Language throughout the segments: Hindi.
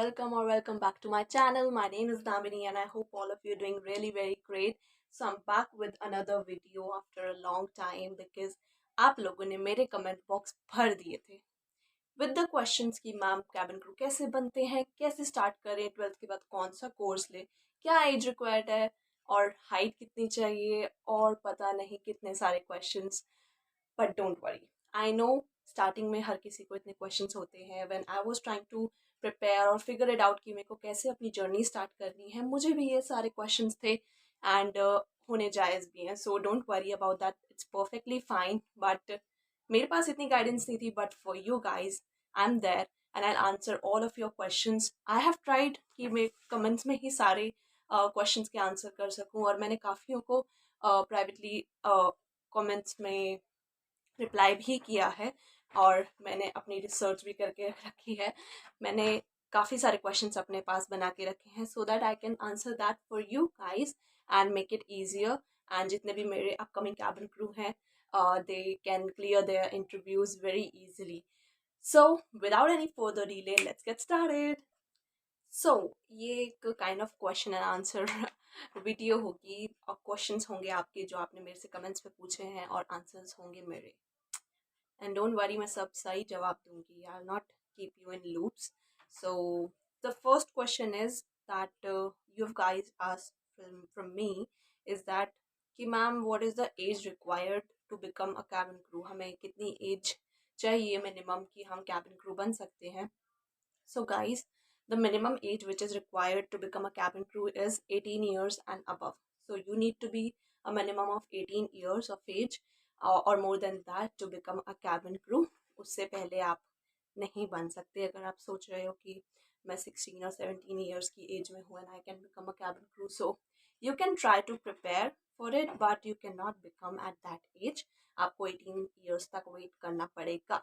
welcome back to my channel. My name is Damini and I hope all of you are doing really very great. So I'm back with another video after a long time because आप लोगों ने मेरे कमेंट बॉक्स भर दिए थे विद द क्वेश्चंस कि मैम कैबिन क्रू कैसे बनते हैं, कैसे स्टार्ट करें, 12th के बाद कौन सा कोर्स ले, क्या एज रिक्वायर्ड है और हाइट कितनी चाहिए और पता नहीं कितने सारे questions. But don't worry, I know starting में हर किसी को इतने क्वेश्चंस होते हैं. When I was trying to prepare और फिगर इट आउट कि मेरे को कैसे अपनी जर्नी स्टार्ट करनी है, मुझे भी ये सारे क्वेश्चंस थे एंड होने जायज़ भी हैं. So don't worry about that, it's perfectly fine. But मेरे पास इतनी गाइडेंस नहीं थी, but for you guys I am there and I answer all of your questions. I have tried कि मैं कमेंट्स में ही सारे क्वेश्चंस के आंसर कर सकूं और मैंने काफ़ियों को प्राइवेटली कमेंट्स में रिप्लाई भी किया है और मैंने अपनी रिसर्च भी करके रखी है. मैंने काफ़ी सारे क्वेश्चंस अपने पास बना के रखे हैं so that I can answer that for you guys and make it easier. And जितने भी मेरे अपकमिंग कैबिन क्रू हैं they can clear their interviews very easily. So without any further delay let's get started. So ये एक kind of question and answer video होगी और क्वेश्चंस होंगे आपके जो आपने मेरे से कमेंट्स पे पूछे हैं और आंसर्स होंगे मेरे. एंड डोंट वरी, मैं सब सही जवाब दूंगी. I will not keep you in loops. So the first question is that you guys asked from me is that कि ma'am what is the age required to become a cabin crew. हमें कितनी एज चाहिए मिनिमम कि हम कैबिन क्रू बन सकते हैं. So guys, the minimum age which is required to become a cabin crew is 18 years and above. So you need to be a minimum of 18 years of age or more than that to become a cabin crew. उससे पहले आप नहीं बन सकते. अगर आप सोच रहे हो कि मैं 16 और 17 years की एज में हूँ and I can become a cabin crew, so you can try to prepare for it but you cannot become at that age. आपको 18 years तक वेट करना पड़ेगा.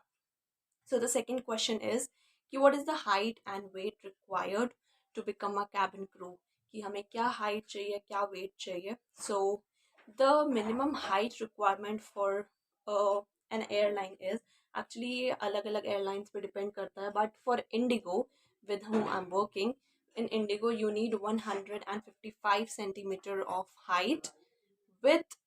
So the second question is कि what is the height and weight required to become a cabin crew. कि हमें क्या height चाहिए, क्या weight चाहिए. So the minimum height requirement for an airline is actually ये अलग अलग airlines पे depend करता है. But for Indigo with whom I'm working, in Indigo you need 155 centimeter of height with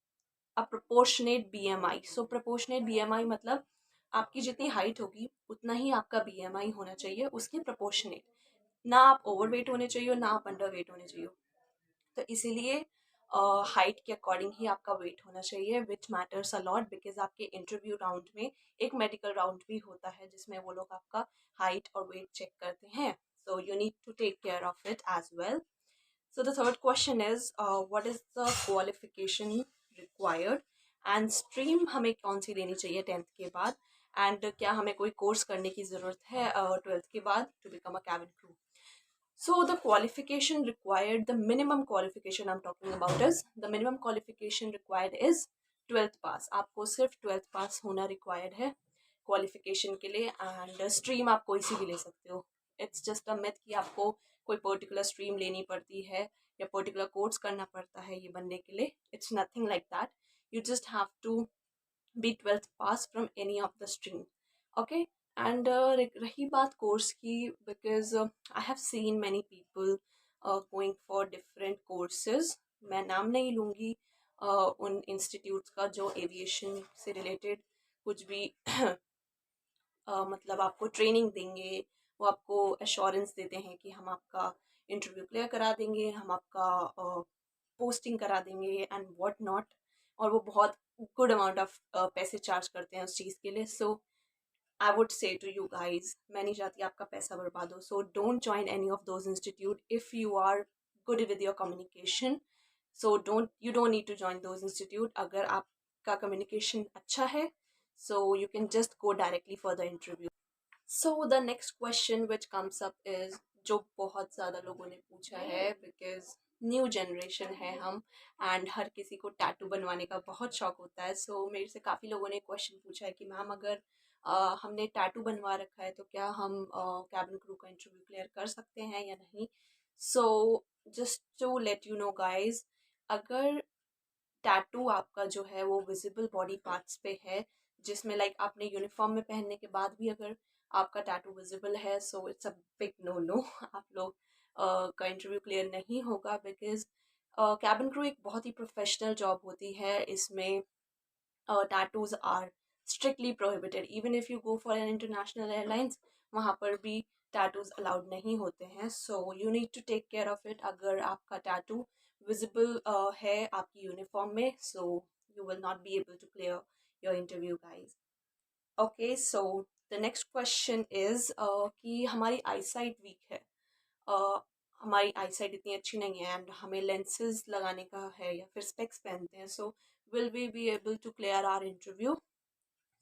a proportionate BMI. So proportionate BMI मतलब आपकी जितनी हाइट होगी उतना ही आपका BMI होना चाहिए, उसके प्रोपोर्शनेट. ना आप ओवर वेट होने चाहिए ना आप अंडर वेट होने चाहिए. तो इसीलिए हाइट के अकॉर्डिंग ही आपका वेट होना चाहिए विच मैटर्स अ लॉट बिकॉज आपके इंटरव्यू राउंड में एक मेडिकल राउंड भी होता है जिसमें वो लोग आपका हाइट और वेट चेक करते हैं. So you need to take care of it as well. So the third question is what is the qualification required and stream हमें कौन सी लेनी चाहिए 10th के बाद एंड क्या हमें कोई कोर्स करने की ज़रूरत है 12th के बाद to become a cabin crew. So the qualification required, the minimum qualification I'm talking about is the minimum qualification required is 12th pass. आपको सिर्फ 12th pass होना required है क्वालिफिकेशन के लिए एंड स्ट्रीम आप कोई सी भी ले सकते हो. इट्स जस्ट अ मिथ कि आपको कोई पर्टिकुलर स्ट्रीम लेनी पड़ती है या पर्टिकुलर कोर्स करना पड़ता है ये बनने के लिए. It's nothing like that. You just have to be 12th pass from any of the stream. Okay. And रही बात कोर्स की, because I have seen many people going for different courses. मैं नाम नहीं लूँगी उन इंस्टीट्यूट्स का जो एविएशन से रिलेटेड कुछ भी मतलब आपको ट्रेनिंग देंगे. वो आपको एश्योरेंस देते हैं कि हम आपका इंटरव्यू क्लियर करा देंगे, हम आपका पोस्टिंग करा देंगे एंड व्हाट नॉट. और वो बहुत गुड अमाउंट ऑफ पैसे चार्ज करते हैं उस चीज़ के लिए. So I would say to you guys, मैं नहीं चाहती आपका पैसा बर्बाद हो. So don't join any of those institute if you are good with your communication. So you don't need to join those institute. अगर आपका कम्युनिकेशन अच्छा है so you can just go directly for the interview. So the next question which comes up is जो बहुत ज़्यादा लोगों ने पूछा है because न्यू जनरेशन है हम एंड हर किसी को टैटू बनवाने का बहुत शौक होता है. सो मेरे से काफ़ी लोगों ने क्वेश्चन पूछा है कि मैम अगर हमने टैटू बनवा रखा है तो क्या हम कैबिन क्रू का इंटरव्यू क्लियर कर सकते हैं या नहीं. So just to let you know guys, अगर टैटू आपका जो है वो विजिबल बॉडी पार्ट्स पे है जिसमें लाइक आपने यूनिफॉर्म में पहनने के बाद भी अगर आपका टैटू विजिबल है, so it's a big no no. आप लोग का इंटरव्यू क्लियर नहीं होगा, बिकॉज कैबिन क्रू एक बहुत ही प्रोफेशनल जॉब होती है। इसमें tattoos are strictly prohibited. Even if you go for an international airlines, वहाँ पर भी tattoos allowed नहीं होते हैं. So you need to take care of it. अगर आपका tattoo visible है आपकी uniform में, so you will not be able to clear your interview, guys. Okay, so the next question is कि हमारी eyesight weak है. uh, हमारी आईसाइट इतनी अच्छी नहीं है एंड हमें लेंसेज लगाने का है या फिर स्पेक्स पहनते हैं, so will we be able to clear our interview?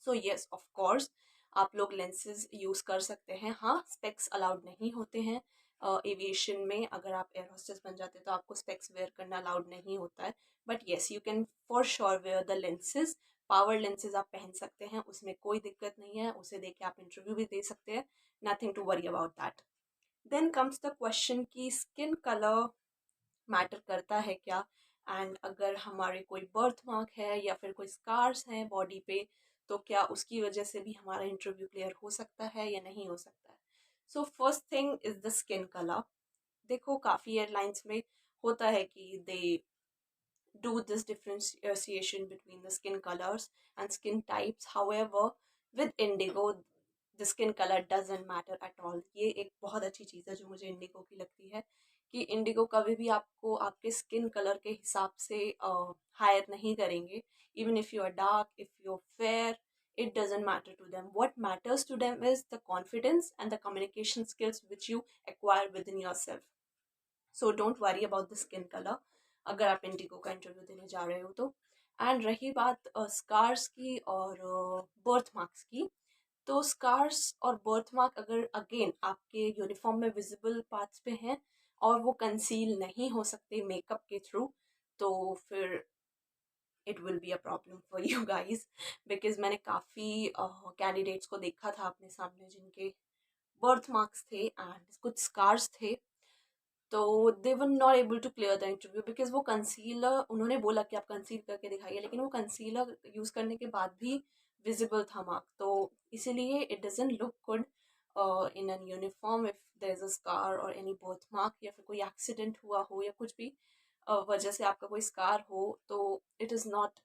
So yes, of course आप लोग लेंसेज यूज़ कर सकते हैं। हाँ, स्पेक्स अलाउड नहीं होते हैं एविएशन में। अगर आप एयर होस्टेस बन जाते हैं तो आपको स्पेक्स वेयर करना अलाउड नहीं होता है, but yes you can for sure wear the lenses. Power lenses आप पहन सकते हैं, उसमें कोई दिक्कत नहीं है, उसे देख के आप इंटरव्यू भी दे सकते हैं। Nothing to worry about that. Then comes the question कि स्किन कलर मैटर करता है क्या, एंड अगर हमारे कोई बर्थ मार्क है या फिर कोई स्कार्स हैं बॉडी पे, तो क्या उसकी वजह से भी हमारा इंटरव्यू क्लियर हो सकता है या नहीं हो सकता है? So first thing is the skin colour. देखो, काफ़ी एयरलाइंस में होता है कि दे do this differentiation between the skin colors and skin types. However, with Indigo, the skin color doesn't matter at all. ये एक बहुत अच्छी चीज़ है जो मुझे इंडिगो की लगती है, कि इंडिगो कभी भी आपको आपके स्किन कलर के हिसाब से हायर नहीं करेंगे. Even if you are dark, if you are fair, it doesn't matter to them. What matters to them is the confidence and the communication skills which you acquire within yourself. So don't worry about the skin colour अगर आप इंडिगो का इंटरव्यू देने जा रहे हो तो. एंड रही बात स्कार्स की और बर्थ मार्क्स की, तो स्कार्स और बर्थ मार्क अगर अगेन आपके यूनिफॉर्म में विजिबल पार्ट्स पे हैं और वो कंसील नहीं हो सकते मेकअप के थ्रू, तो फिर it will be a problem for you guys. Because मैंने काफ़ी कैंडिडेट्स को देखा था अपने सामने जिनके बर्थ मार्क्स थे एंड कुछ स्कार्स थे, तो they were not able to clear the interview because वो कंसीलर, उन्होंने बोला कि आप कंसील करके दिखाइए, लेकिन वो कंसीलर यूज़ करने के बाद भी विजिबल था मार्क. तो इसीलिए it doesn't look good in an uniform if there is a scar or any birth mark, या फिर कोई एक्सीडेंट हुआ हो या कुछ भी वजह से आपका कोई स्कार हो, तो it is not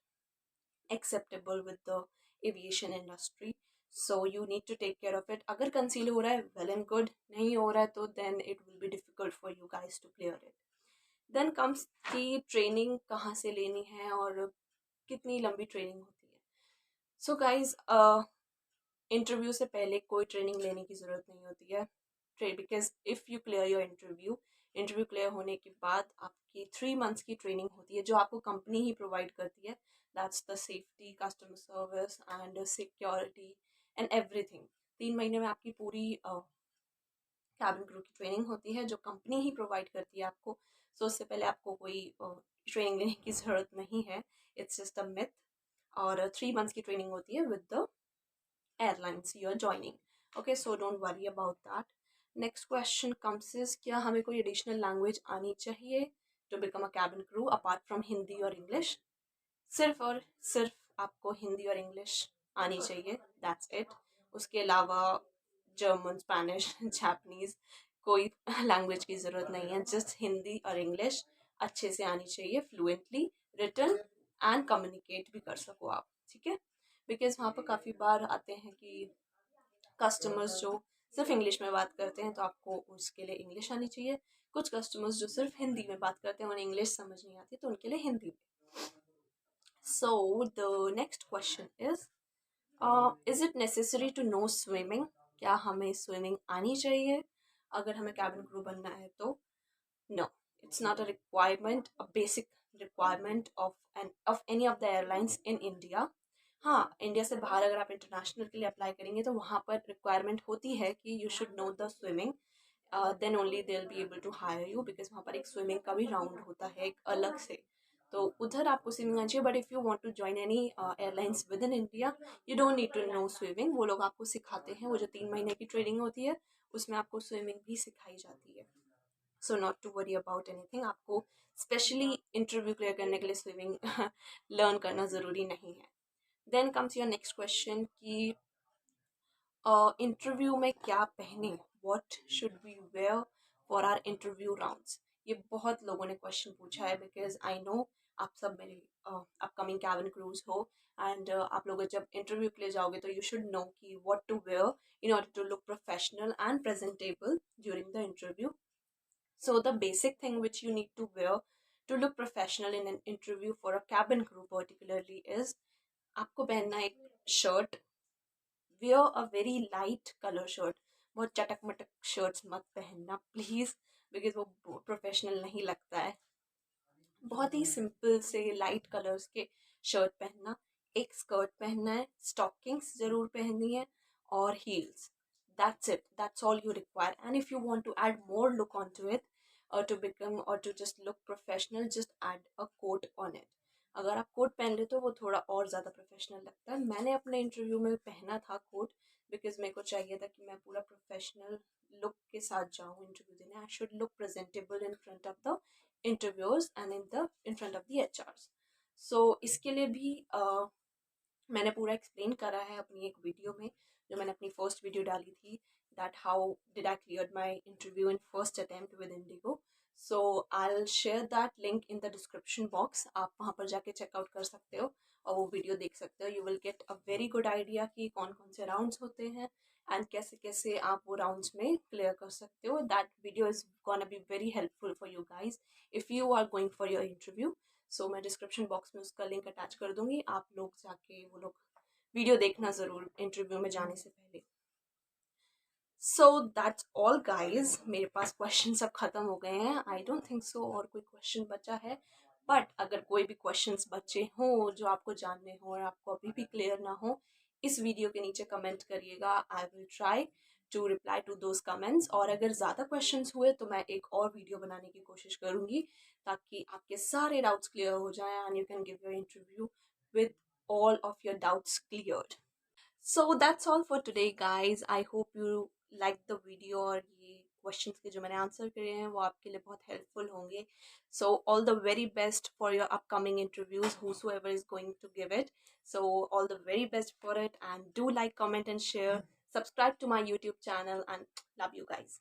acceptable with the aviation industry. So you need to take care of it. अगर conceal हो रहा है, well and good. नहीं हो रहा है तो then it will be difficult for you guys to clear it. Then comes कि training कहाँ से लेनी है और कितनी लंबी ट्रेनिंग होती है. So guys, इंटरव्यू से पहले कोई ट्रेनिंग लेने की ज़रूरत नहीं होती है. Because if you clear your interview clear होने के बाद आपकी 3 मंथ्स की ट्रेनिंग होती है जो आपको कंपनी ही प्रोवाइड करती है. That's the safety, customer service and security and everything. 3 महीने में आपकी पूरी कैबिन क्रू की ट्रेनिंग होती है जो कंपनी ही प्रोवाइड करती है आपको. सो उससे पहले आपको कोई ट्रेनिंग लेने की ज़रूरत नहीं है. It's just a myth. और 3 मंथ्स की ट्रेनिंग होती है with the airlines you are joining. Okay, so don't worry about that. Next question comes is क्या हमें कोई additional language आनी चाहिए to become a cabin crew apart from Hindi और इंग्लिश? सिर्फ और सिर्फ आपको हिंदी और इंग्लिश आनी चाहिए, दैट्स इट. उसके अलावा जर्मन, स्पेनिश, जापानीज कोई लैंग्वेज की ज़रूरत नहीं है. जस्ट हिंदी और इंग्लिश अच्छे से आनी चाहिए, फ्लुएंटली रिटन एंड कम्युनिकेट भी कर सको आप. ठीक है, बिकॉज वहाँ पर काफ़ी बार आते हैं कि कस्टमर्स जो सिर्फ इंग्लिश में बात करते हैं, तो आपको उसके लिए इंग्लिश आनी चाहिए. कुछ कस्टमर्स जो सिर्फ हिंदी में बात करते हैं, उन्हें इंग्लिश समझ नहीं आती, तो उनके लिए हिंदी में. So the next question is it necessary to know swimming? क्या हमें स्विमिंग आनी चाहिए अगर हमें कैबिन क्रू बनना है तो? No, it's not a requirement, a basic requirement of any of the airlines in India. हाँ, इंडिया से बाहर अगर आप इंटरनेशनल के लिए अप्लाई करेंगे तो वहाँ पर रिक्वायरमेंट होती है कि you should know the swimming. Then only they will be able to hire you, because वहाँ पर एक स्विमिंग का भी राउंड होता है एक अलग से, तो उधर आपको स्विमिंग आनी चाहिए. But if you want to join any airlines within India, you don't need to know swimming. वो लोग आपको सिखाते हैं, वो जो 3 महीने की ट्रेनिंग होती है उसमें आपको स्विमिंग भी सिखाई जाती है. So not to worry about anything. आपको स्पेशली इंटरव्यू क्लियर करने के लिए स्विमिंग लर्न करना ज़रूरी नहीं है. Then comes your next question कि इंटरव्यू में क्या पहने, what should we wear for our interview rounds. ये बहुत लोगों ने क्वेश्चन पूछा है, बिकॉज आई नो आप सब मेरे अपकमिंग कैबिन क्रूज हो, एंड आप लोग जब इंटरव्यू के लिए जाओगे तो यू शुड नो कि what to wear in order to look professional and presentable during the interview. So, the basic thing which you need to wear to look professional in an interview for a cabin crew, particularly, is आपको पहनना एक shirt. Wear a very light colour shirt. बहुत चटक मटक शर्ट्स मत पहनना प्लीज़, बिकॉज वो प्रोफेशनल नहीं लगता है। बहुत ही सिंपल से लाइट कलर्स के शर्ट पहनना, एक स्कर्ट पहनना है, स्टॉकिंग्स जरूर पहननी है, और heels. That's it, that's all you require. And if you want to add more look on to it, or to become or to just look professional, just add a coat on it. अगर आप कोट पहन ले तो वो थोड़ा और ज़्यादा प्रोफेशनल लगता है। मैंने अपने इंटरव्यू में पहना था कोट, बिकॉज मेरे को चाहिए था कि मैं पूरा प्रोफेशनल लुक के साथ जाऊँ इंटरव्यू देने। I should look presentable in front of the interviewers and in front of the HRs. So इसके लिए भी मैंने पूरा एक्सप्लेन करा है अपनी एक वीडियो में, जो मैंने अपनी फर्स्ट वीडियो डाली थी, that how did I clear my interview in first attempt with Indigo. So I will share that link in the description box. आप वहाँ पर जाके चेकआउट कर सकते हो और वो वीडियो देख सकते हो। You will get a very good idea कि कौन कौन से राउंड्स होते हैं एंड कैसे कैसे आप वो राउंड्स में क्लियर कर सकते हो। That video is gonna be very helpful for you guys if you are going for your interview. So मैं डिस्क्रिप्शन बॉक्स में उसका लिंक अटैच कर दूंगी, आप लोग जाके वो लोग वीडियो देखना ज़रूर इंटरव्यू में जाने से पहले। सो दैट्स ऑल गाइज, मेरे पास क्वेश्चन सब खत्म हो गए हैं। आई डोंट थिंक सो और कोई क्वेश्चन बचा है, बट अगर कोई भी क्वेश्चंस बचे हों जो आपको जानने हो और आपको अभी भी क्लियर ना हो, इस वीडियो के नीचे कमेंट करिएगा। I will try to reply to those comments. और अगर ज़्यादा क्वेश्चंस हुए तो मैं एक और वीडियो बनाने की कोशिश करूँगी, ताकि आपके सारे डाउट्स क्लियर हो जाएं and you can give your interview with all of your doubts cleared. So that's all for today guys. I hope you like the video और ये questions के जो मैंने answer करे हैं वो आपके लिए बहुत helpful होंगे. So all the very best for your upcoming interviews, whosoever is going to give it. So all the very best for it, and do like, comment and share. Subscribe to my YouTube channel, and love you guys.